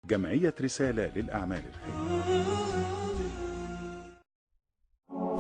جمعية رسالة للأعمال الخيرية.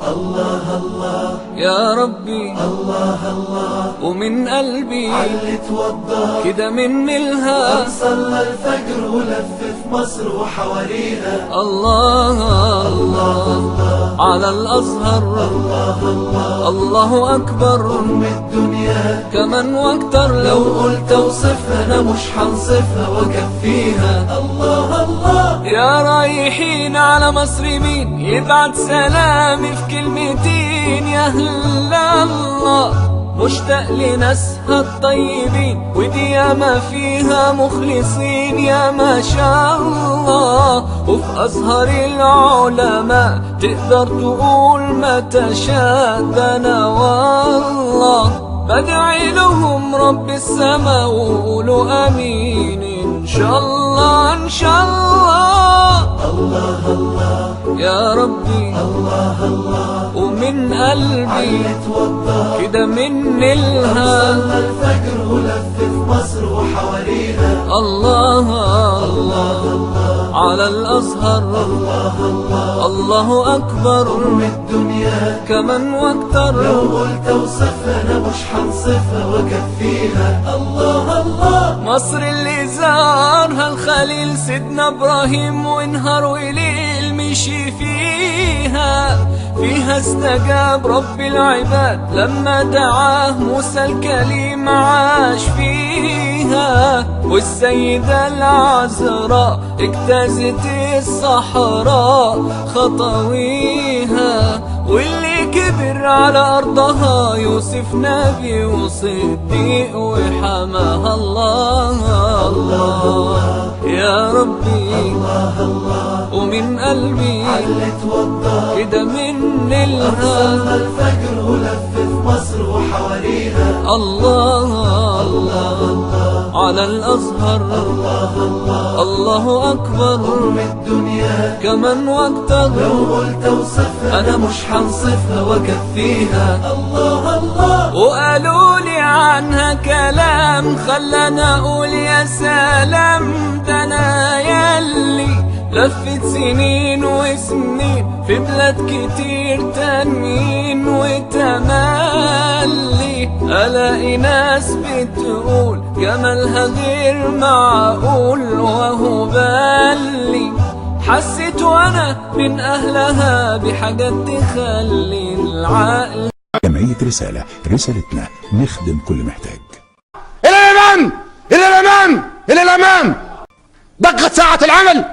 الله الله يا ربي الله الله ومن قلبي علي توضى كده من الها صلى الفجر ولف في مصر وحواليها. الله الله على الأزهر الله الله الله أكبر أم الدنيا كمان واكتر لو قلت اوصفها أنا مش هنصفها وأكفيها. الله الله يا رايحين على مصر مين يبعت سلامي في كلمتين يا أهل الله مشتاق لناسها الطيبين ودي ياما فيها مخلصين يا ما شاء الله وفي أزهر العلماء تقدر تقول ما تشاء ده أنا والله بدعي لهم رب السماء وقولوا آمين إن شاء الله إن شاء الله. الله الله يا ربي الله الله ومن قلبي علي توضى كده من الها صلى الفجر ولف في مصر وحواليها. الله الله على الأزهر الله الله الله أكبر أم الدنيا كمان واكتر لو قلت اوصفها أنا مش هنصفها وأكفيها. الله الله مصر اللي زارها الخليل سيدنا إبراهيم ونهار وليل مشي فيها استجاب رب العباد لما دعاه موسى الكليم عاش فيها والسيدة العذراء اجتازت الصحراء خطويها واللي كبر على أرضها يوسف نبي وصديق وحماها. الله الله يا ربي الله الله ومن قلبي علي توضى كده من صلى الها الفجر ولف في مصر وحواليها. الله الله على الأزهر الله الله الله أكبر أم الدنيا كمان واكتر لو قلت اوصفها أنا مش هنصفها وأكفيها. الله الله وقالوا لي عنها كلام خلاني أقول يا سلام ده أنا ياللي لفت سنين وسنين في بلاد كتير تانيين وتملي ألاقي ناس بتقول جمالها غير معقول وهو بالي حسيت وأنا من أهلها بحاجات تخلي العقل. جمعية رسالة، رسالتنا نخدم كل محتاج. إلى الأمام إلى الأمام إلى الأمام. دقت ساعة العمل.